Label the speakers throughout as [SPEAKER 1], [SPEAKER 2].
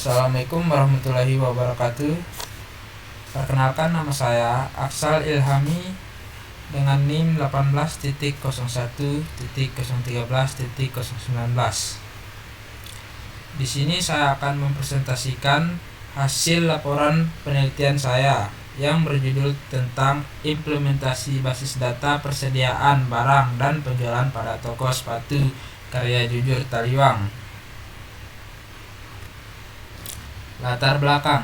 [SPEAKER 1] Assalamualaikum warahmatullahi wabarakatuh. Perkenalkan, nama saya Aksal Ilhami dengan NIM 18.01.013.019. Di sini saya akan mempresentasikan hasil laporan penelitian saya yang berjudul tentang implementasi basis data persediaan barang dan penjualan pada toko sepatu karya Jujur Taliwang. Latar belakang.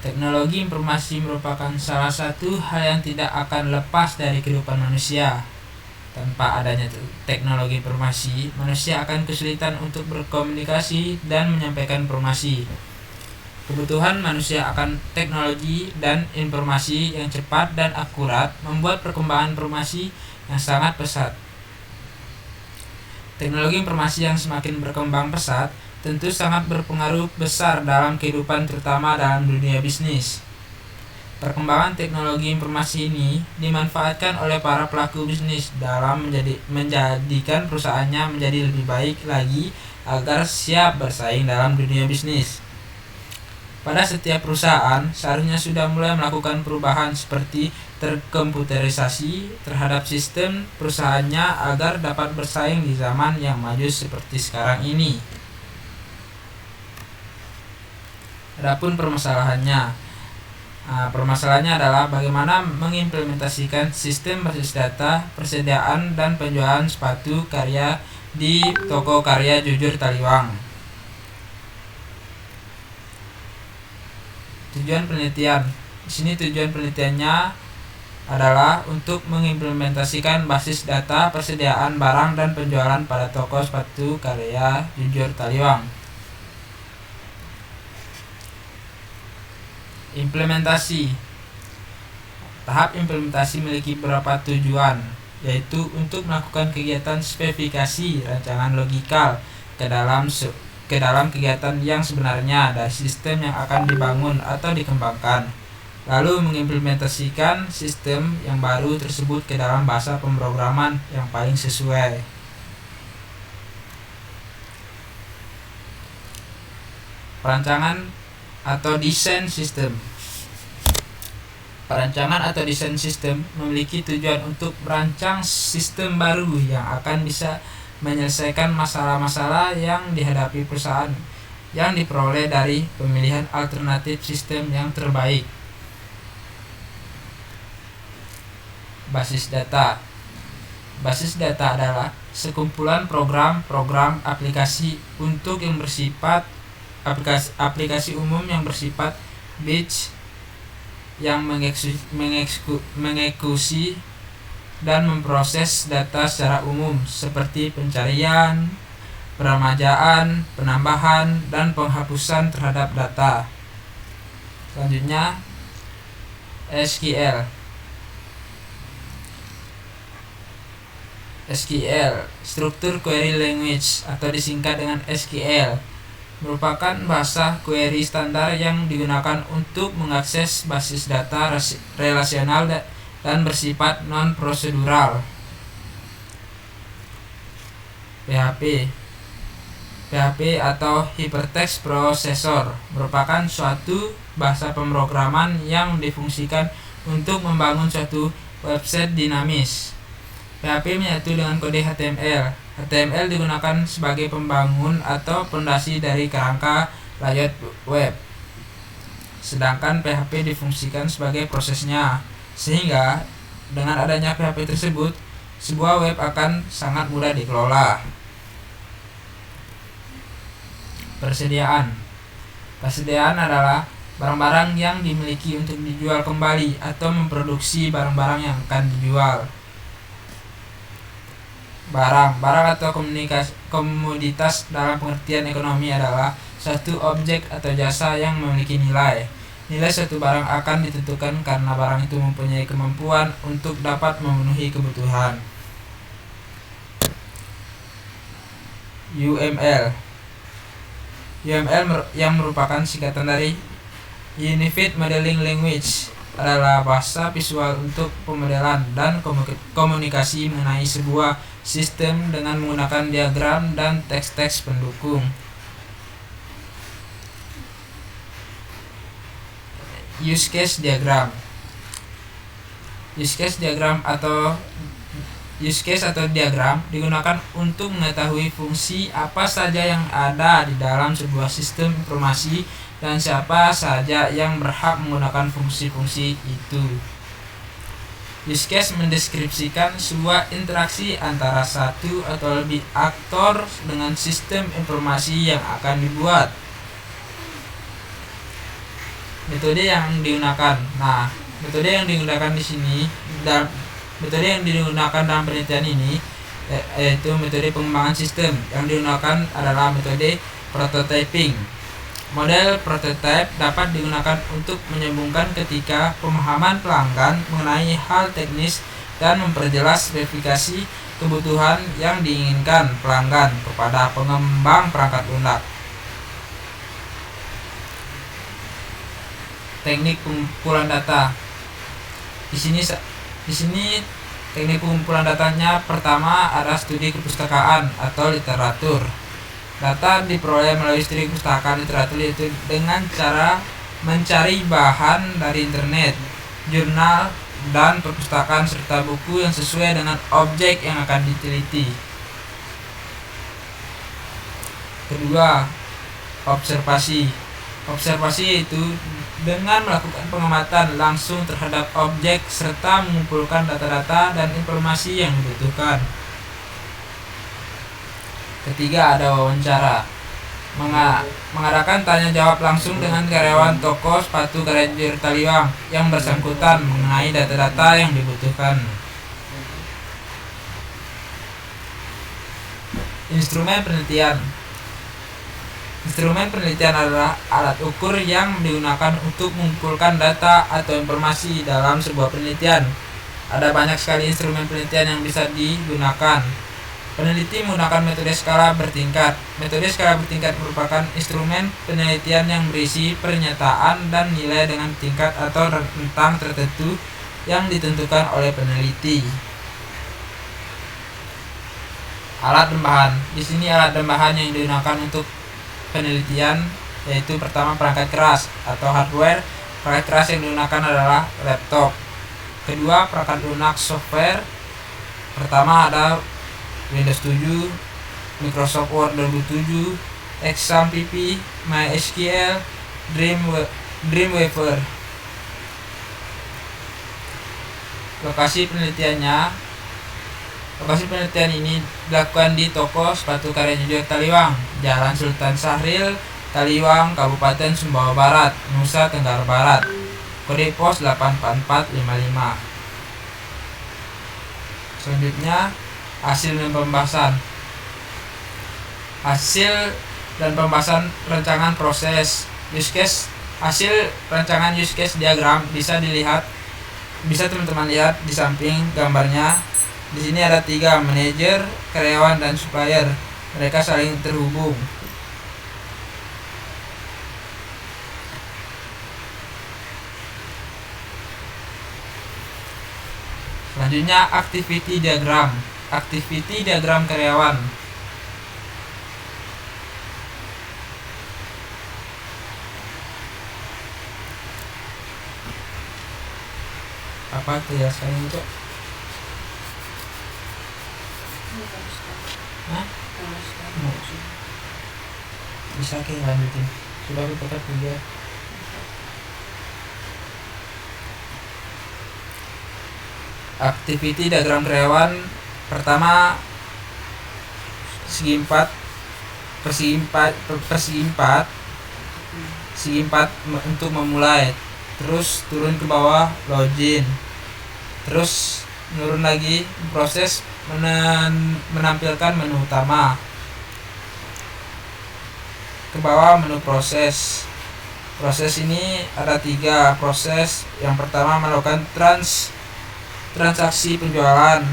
[SPEAKER 1] Teknologi informasi merupakan salah satu hal yang tidak akan lepas dari kehidupan manusia. Tanpa adanya teknologi informasi, manusia akan kesulitan untuk berkomunikasi dan menyampaikan informasi. Kebutuhan manusia akan teknologi dan informasi yang cepat dan akurat membuat perkembangan informasi yang sangat pesat. Teknologi informasi yang semakin berkembang pesat tentu sangat berpengaruh besar dalam kehidupan, terutama dalam dunia bisnis. Perkembangan teknologi informasi ini dimanfaatkan oleh para pelaku bisnis dalam menjadikan perusahaannya menjadi lebih baik lagi agar siap bersaing dalam dunia bisnis. Pada setiap perusahaan seharusnya sudah mulai melakukan perubahan seperti terkomputerisasi terhadap sistem perusahaannya agar dapat bersaing di zaman yang maju seperti sekarang ini. Adapun permasalahannya adalah bagaimana mengimplementasikan sistem basis data persediaan dan penjualan sepatu karya di toko karya Jujur Taliwang. Tujuan penelitian. Di sini tujuan penelitiannya adalah untuk mengimplementasikan basis data persediaan barang dan penjualan pada toko sepatu karya Jujur Taliwang. Implementasi. Tahap implementasi memiliki beberapa tujuan, yaitu untuk melakukan kegiatan spesifikasi rancangan logikal ke dalam kegiatan yang sebenarnya dari sistem yang akan dibangun atau dikembangkan, lalu mengimplementasikan sistem yang baru tersebut ke dalam bahasa pemrograman yang paling sesuai. Perancangan atau desain sistem. Perancangan atau desain sistem memiliki tujuan untuk merancang sistem baru yang akan bisa menyelesaikan masalah-masalah yang dihadapi perusahaan yang diperoleh dari pemilihan alternatif sistem yang terbaik. Basis data. Basis data adalah sekumpulan program aplikasi untuk yang bersifat aplikasi umum yang bersifat batch yang mengeksekusi dan memproses data secara umum seperti pencarian, peremajaan, penambahan, dan penghapusan terhadap data. Selanjutnya, SQL. SQL, Structure Query Language atau disingkat dengan SQL, merupakan bahasa query standar yang digunakan untuk mengakses basis data relasional dan bersifat non-prosedural. PHP atau Hypertext Processor merupakan suatu bahasa pemrograman yang difungsikan untuk membangun suatu website dinamis. PHP menyatu dengan kode HTML. HTML digunakan sebagai pembangun atau fondasi dari kerangka layout web, sedangkan PHP difungsikan sebagai prosesnya, sehingga dengan adanya PHP tersebut, sebuah web akan sangat mudah dikelola. Persediaan. Persediaan adalah barang-barang yang dimiliki untuk dijual kembali atau memproduksi barang-barang yang akan dijual. Barang atau komoditas dalam pengertian ekonomi adalah suatu objek atau jasa yang memiliki nilai. Nilai suatu barang akan ditentukan karena barang itu mempunyai kemampuan untuk dapat memenuhi kebutuhan. UML yang merupakan singkatan dari Unified Modeling Language adalah bahasa visual untuk pemodelan dan komunikasi mengenai sebuah sistem dengan menggunakan diagram dan teks-teks pendukung. use case diagram. Use case atau diagram digunakan untuk mengetahui fungsi apa saja yang ada di dalam sebuah sistem informasi dan siapa saja yang berhak menggunakan fungsi-fungsi itu. Use case mendeskripsikan sebuah interaksi antara satu atau lebih aktor dengan sistem informasi yang akan dibuat. Metode yang digunakan. Metode yang digunakan di sini metode yang digunakan dalam penelitian ini yaitu metode pengembangan sistem. Yang digunakan adalah metode prototyping. Model prototype dapat digunakan untuk menyambungkan ketika pemahaman pelanggan mengenai hal teknis dan memperjelas spesifikasi kebutuhan yang diinginkan pelanggan kepada pengembang perangkat lunak. Teknik pengumpulan data. Di sini teknik pengumpulan datanya pertama ada studi kepustakaan atau literatur. Data diperoleh melalui studi kepustakaan literatur yaitu dengan cara mencari bahan dari internet, jurnal, dan perpustakaan serta buku yang sesuai dengan objek yang akan diteliti. Kedua, observasi. Observasi yaitu dengan melakukan pengamatan langsung terhadap objek serta mengumpulkan data-data dan informasi yang dibutuhkan. Ketiga, ada wawancara. Mengadakan tanya jawab langsung dengan karyawan toko sepatu Garage Taliwang yang bersangkutan mengenai data-data yang dibutuhkan. Instrumen penelitian. Instrumen penelitian adalah alat ukur yang digunakan untuk mengumpulkan data atau informasi dalam sebuah penelitian. Ada banyak sekali instrumen penelitian yang bisa digunakan. Peneliti menggunakan metode skala bertingkat. Metode skala bertingkat merupakan instrumen penelitian yang berisi pernyataan dan nilai dengan tingkat atau rentang tertentu yang ditentukan oleh peneliti. Alat tambahan. Di sini alat tambahan yang digunakan untuk penelitian yaitu pertama perangkat keras atau hardware. Perangkat keras yang digunakan adalah laptop. Kedua, perangkat lunak software. Pertama ada Windows 7, Microsoft Word 2007, XAMPP, MySQL, Dreamweaver. Lokasi penelitian ini dilakukan di toko sepatu Garage Taliwang, Jalan Sultan Syahrir, Taliwang, Kabupaten Sumbawa Barat, Nusa Tenggara Barat. Kode pos 84455. Selanjutnya, hasil dan pembahasan. Hasil dan pembahasan rancangan proses use case. Hasil rancangan use case diagram bisa teman-teman lihat di samping gambarnya. Di sini ada 3, manajer, karyawan, dan supplier. Mereka saling terhubung. Selanjutnya, activity diagram. Activity diagram karyawan. Apa jelaskan itu? Bisa kayak lanjutin. Sudah dipekat juga. Activity diagram karyawan. Pertama, segi 4 untuk memulai. Terus turun ke bawah, login. Terus menurun lagi, proses menampilkan menu utama. Ke bawah, menu proses. Proses ini ada 3 proses. Yang pertama, melakukan transaksi penjualan,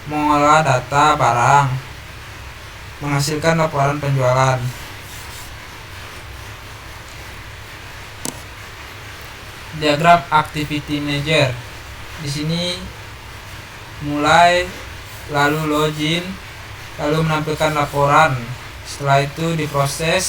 [SPEAKER 1] mengolah data barang, menghasilkan laporan penjualan. Diagram activity manager. Di sini mulai, lalu login, lalu menampilkan laporan. Setelah itu diproses,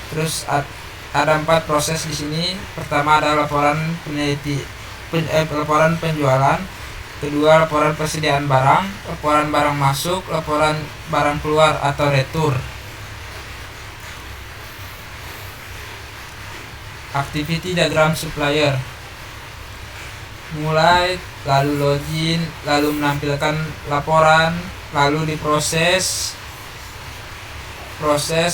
[SPEAKER 1] terus ada 4 proses di sini. Pertama ada laporan laporan penjualan, kedua laporan persediaan barang, laporan barang masuk, laporan barang keluar atau retur. Activity diagram supplier. Mulai, lalu login, lalu menampilkan laporan, lalu diproses,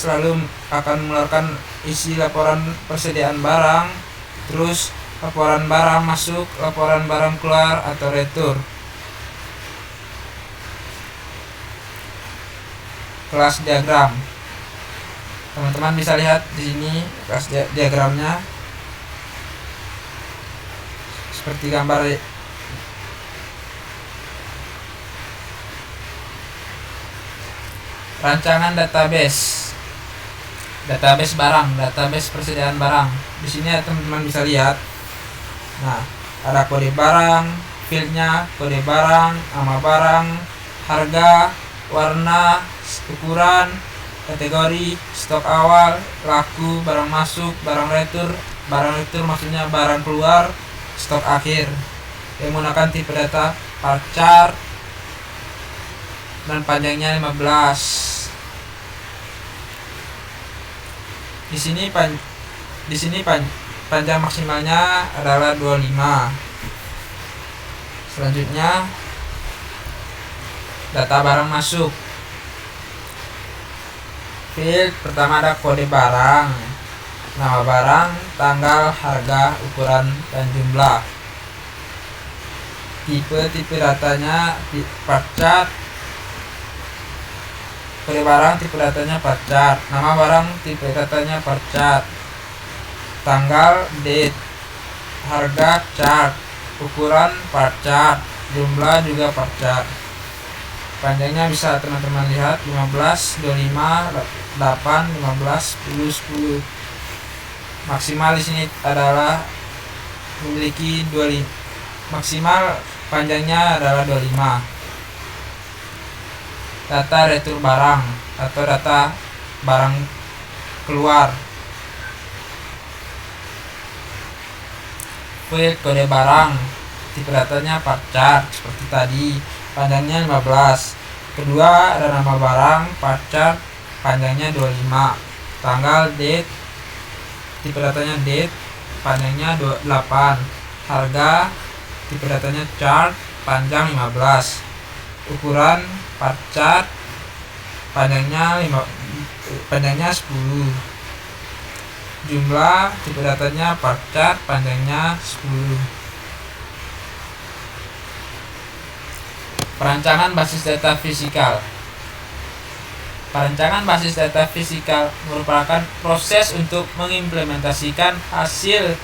[SPEAKER 1] lalu akan mengeluarkan isi laporan persediaan barang, terus laporan barang masuk, laporan barang keluar atau retur. Kelas diagram. Teman-teman bisa lihat di sini kelas diagramnya seperti gambar. Rancangan database barang, database persediaan barang. Di sini teman-teman bisa lihat. Nah, ada kode barang, fieldnya, kode barang, nama barang, harga, warna, ukuran, kategori, stok awal, laku, barang masuk, barang retur maksudnya barang keluar, stok akhir. Menggunakan tipe data bar chart dan panjangnya 15. Di sini panjang maksimalnya adalah 25. Selanjutnya data barang masuk. Field pertama ada kode barang, nama barang, tanggal, harga, ukuran, dan jumlah. Tipe datanya bar chart. Kode barang tipe datanya bar chart, nama barang tipe datanya bar chart, tanggal date, harga chart, ukuran bar chart, jumlah juga bar chart. Panjangnya bisa teman-teman lihat 15, 25, 8, 15, 10, 10. Maksimal di sini adalah memiliki 25. Maksimal panjangnya adalah 25. Data retur barang atau data barang keluar. Field kode barang, tipe datanya bar chart seperti tadi, panjangnya 15. Kedua ada nama barang, bar chart, panjangnya 25. Tanggal date, tipe datanya date, panjangnya 28. Harga, tipe datanya chart, panjang 15. Ukuran bar chart, panjangnya 10. Jumlah, tipe datanya bar chart, panjangnya 10. Perancangan basis data fisikal. Perancangan basis data fisikal merupakan proses untuk mengimplementasikan hasil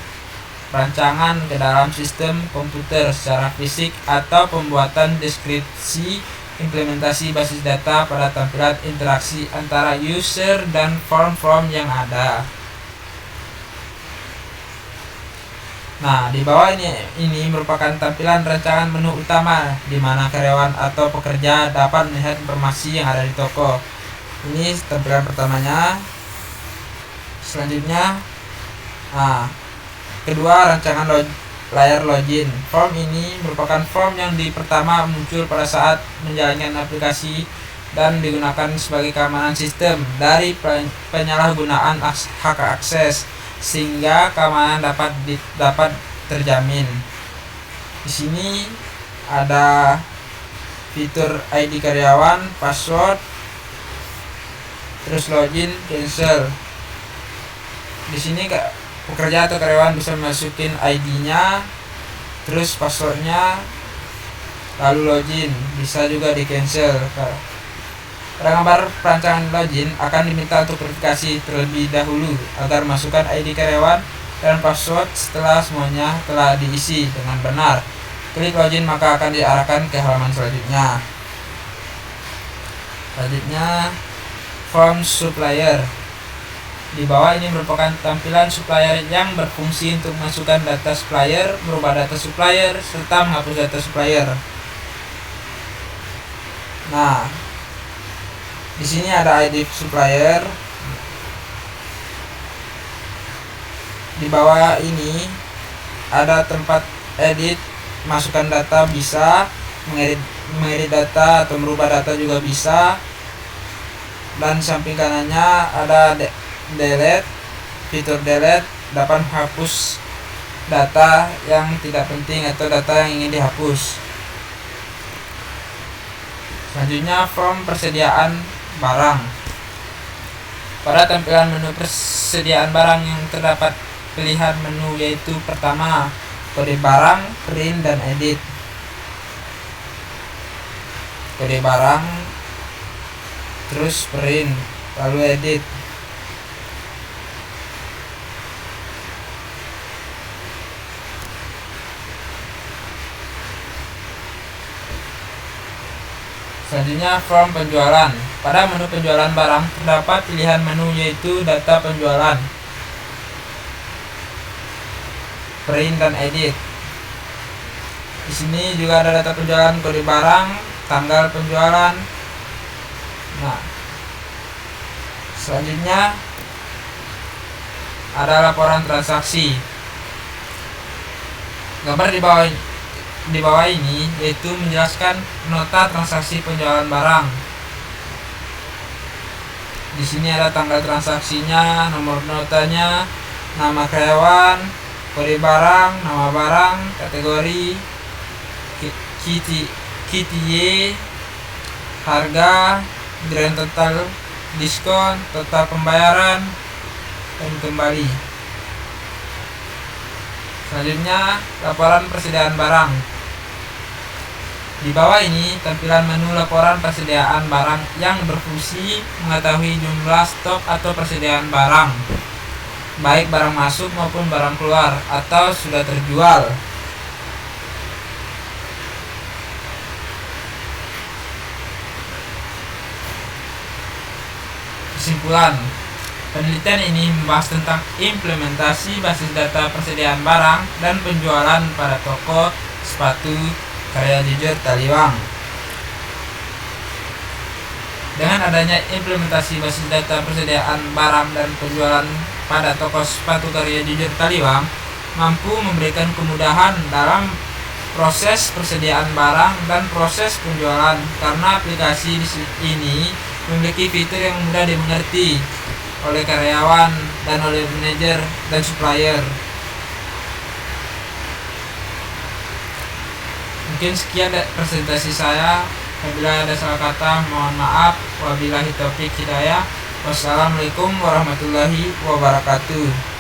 [SPEAKER 1] perancangan ke dalam sistem komputer secara fisik atau pembuatan deskripsi implementasi basis data pada tampilan interaksi antara user dan form-form yang ada. Nah, di bawah ini merupakan tampilan rancangan menu utama di mana karyawan atau pekerja dapat melihat informasi yang ada di toko. Ini tampilan pertamanya. Selanjutnya, kedua rancangan layar login. Form ini merupakan form yang pertama muncul pada saat menjalankan aplikasi dan digunakan sebagai keamanan sistem dari penyalahgunaan hak akses, sehingga keamanan dapat terjamin. Di sini ada fitur ID karyawan, password, terus login, cancel. Di sini pekerja atau karyawan bisa masukin ID-nya, terus passwordnya, lalu login. Bisa juga di cancel. Pada gambar perancangan login akan diminta untuk verifikasi terlebih dahulu agar masukkan ID karyawan dan password. Setelah semuanya telah diisi dengan benar, klik login maka akan diarahkan ke halaman selanjutnya. Selanjutnya, form supplier. Di bawah ini merupakan tampilan supplier yang berfungsi untuk memasukkan data supplier, merubah data supplier, serta menghapus data supplier. Nah, di sini ada ID supplier. Di bawah ini ada tempat edit, masukkan data bisa, mengedit data atau merubah data juga bisa. Dan samping kanannya ada delete, fitur delete dapat menghapus data yang tidak penting atau data yang ingin dihapus. Selanjutnya form persediaan barang. Pada tampilan menu persediaan barang yang terdapat pilihan menu yaitu pertama kode barang, print dan edit. Kode barang, terus print, lalu edit. Selanjutnya form penjualan. Pada menu penjualan barang terdapat pilihan menu yaitu data penjualan, print dan edit. Di sini juga ada data penjualan, kode barang, tanggal penjualan. Nah, selanjutnya ada laporan transaksi. Gambar di bawah ini yaitu menjelaskan nota transaksi penjualan barang. Di sini ada tanggal transaksinya, nomor notanya, nama karyawan, kode barang, nama barang, kategori, KTY, harga, grand total, diskon, total pembayaran, dan kembali. Selanjutnya laporan persediaan barang. Di bawah ini tampilan menu laporan persediaan barang yang berfungsi mengetahui jumlah stok atau persediaan barang, baik barang masuk maupun barang keluar atau sudah terjual. Kesimpulan, penelitian ini membahas tentang implementasi basis data persediaan barang dan penjualan pada toko sepatu Karya Jujur Taliwang. Dengan adanya implementasi basis data persediaan barang dan penjualan pada toko sepatu Karya Jujur Taliwang mampu memberikan kemudahan dalam proses persediaan barang dan proses penjualan karena aplikasi ini memiliki fitur yang mudah dimengerti oleh karyawan dan oleh manajer dan supplier. Mungkin sekian presentasi saya. Apabila ada salah kata mohon maaf. Wabillahi taufiq hidayah. Wassalamualaikum warahmatullahi wabarakatuh.